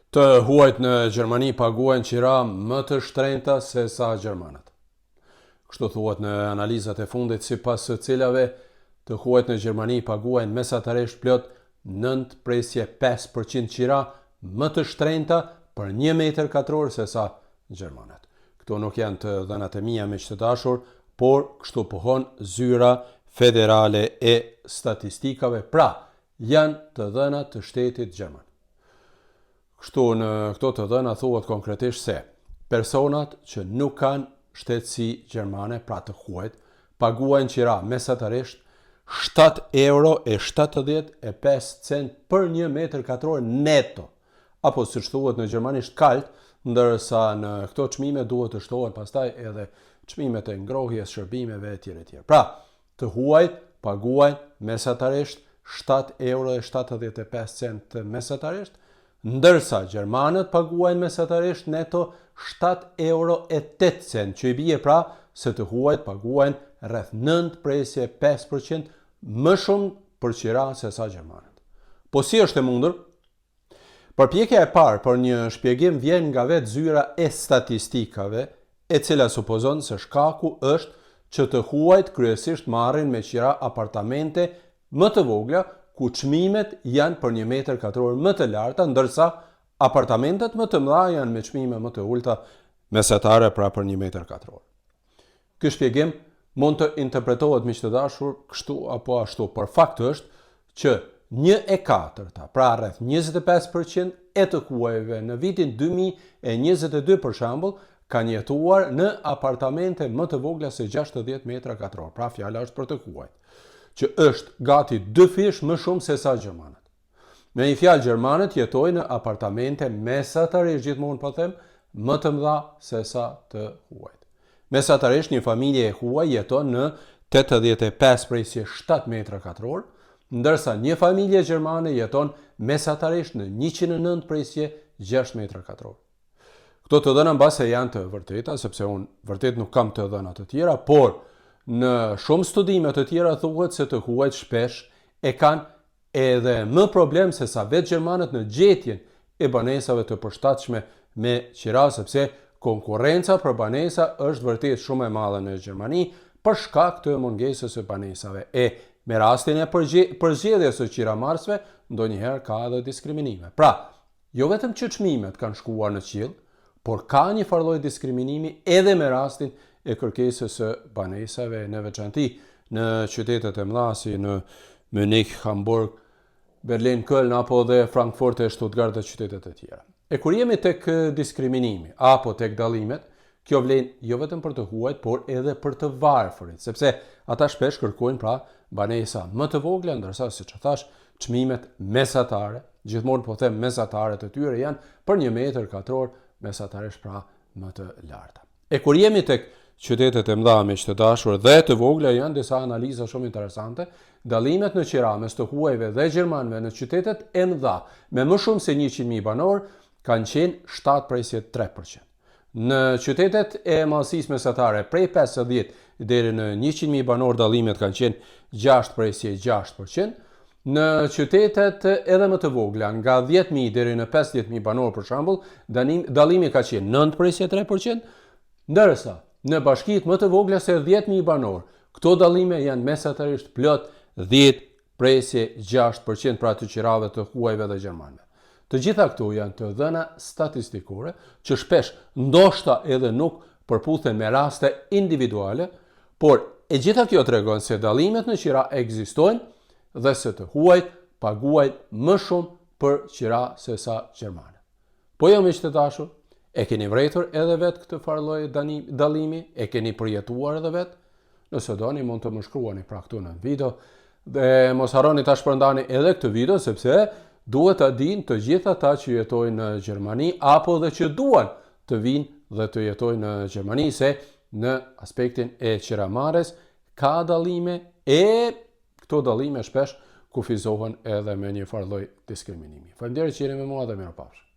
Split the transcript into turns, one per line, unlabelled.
Të huajt në Gjermani paguajnë qira më të shtrenjta se sa gjermanët. Kështu thuhet në analizat e fundit, sipas së cilave të huajt në Gjermani paguajnë mesatarisht plot 9.5% qira më të shtrenjta për 1 metër katror se sa gjermanët. Këto nuk janë të dhënat e mia, miq të dashur, por kështu pohon zyra federale e statistikave, pra janë të dhënat të shtetit gjerman. Kështu në këto të dhëna thuhet konkretisht se personat që nuk kanë shtetësi gjermane, pra të huajt, paguajnë qira mesatarisht 7,75 euro për 1 metër katror neto, apo siç thuhet në gjermanisht kalt, ndërsa në këto çmime duhet të shtohen pastaj edhe çmimet e ngrohjes, shërbimeve etj. Pra, të huajt paguajnë mesatarisht 7,75 euro mesatarisht, ndërsa gjermanët paguajnë mesatarisht neto 7,08 euro, që i bie pra se të huajt paguajnë rreth 9.5% më shumë për qira se sa gjermanët. Po si është e mundur? Përpjekja e parë për një shpjegim vjen nga vetë zyra e statistikave, e cila supozon se shkaku është që të huajt kryesisht marrin me qira apartamente më të vogla, ku çmimet janë për 1 metër katror më të larta, ndërsa apartamentet më të mëdha janë me çmime më të ulta mesatare, pra për 1 metër katror. Ky shpjegim mund të interpretohet, miq të dashur, kështu apo ashtu, por fakti është që 1/4, pra rreth 25% e të huajve në vitin 2022 për shembull, kanë jetuar në apartamente më të vogla se 60 metra katror, pra fjala është për të huajt, që është gati 2 fish më shumë se sa gjermanët. Me një fjalë, gjermanët jetojnë në apartamente mesatarisht, gjithmonë po them, më të mëdha se sa të huajt. Mesatarisht një familje e huaj jeton në 85/7 metra katror, ndërsa një familje gjermane jeton mesatarisht në 109/6 metra katror. Këto të dhëna mbase janë të vërteta, sepse unë vërtet nuk kam të dhëna të tjera, por në shumë studime të tjera thuhet se të huajt shpesh e kanë edhe më problem se sa vetë gjermanët në gjetjen e banesave të përshtatshme me qira, sepse konkurrenca për banesa është vërtet shumë e madhe në Gjermani për shkak të mungesës së banesave. Me rastin e përzgjedhjes së qiramarrësve, ndonjëherë ka edhe diskriminime. Pra, jo vetëm që çmimet kanë shkuar në qiell, por ka një farë lloj diskriminimi edhe me rastin e kërkesës së banesave, në veçanti në qytetet e mëdha si në Munich, Hamburg, Berlin, Köln apo dhe Frankfurt e Stuttgart dhe qytetet e tjera. E kur jemi tek diskriminimi apo tek dallimet, kjo vlen jo vetëm për të huajt, por edhe për të varfërit, sepse ata shpesh kërkojnë pra banesa më të vogla, ndërsa siç e thash, çmimet mesatare, gjithmonë po them mesatare të tyre janë për 1 metër katror mesatarisht pra më të larta. E kur jemi tek qytetet e mëdha, miq të dashur, dhe të vogla, janë disa analiza shumë interesante. Dallimet në qira mes të huajve dhe gjermanëve në qytetet e mëdha me më shumë se 100.000 banor kanë qenë 7.3%. Në qytetet e madhësisë mesatare prej 50 deri në 100.000 banor dallimet kanë qenë 6.6%. Në qytetet edhe më të vogla, nga 10.000 deri në 50.000 banor për shembull, dallimi ka qenë 9.3%, ndërsa në bashkitë më të vogla se 10.000 banor, këto dallime janë mesatarisht plot 10.6% pra të qirave të huajve dhe gjermanëve. Të gjitha këto janë të dhëna statistikore që shpesh ndoshta edhe nuk përputhen me raste individuale, por e gjitha kjo tregon se dallimet në qira ekzistojnë dhe se të huajt paguajnë më shumë për qira se sa gjermanët. Po jo, miq të dashur, e keni vretur edhe vetë këtë farë lloji dallimi, e keni përjetuar edhe vetë? Nëse doni mund të më shkruani pra këtu në video, dhe mos harroni ta shpërndani edhe këtë video, sepse duhet ta dinë të gjithë ata që jetojnë në Gjermani apo dhe që duan të vinë dhe të jetojnë në Gjermani, se në aspektin e qiramarrjes ka dallime e këto dallime shpesh kufizohen edhe me një farë lloj diskriminimi. Faleminderit që jeni me mua dhe mirupafshim.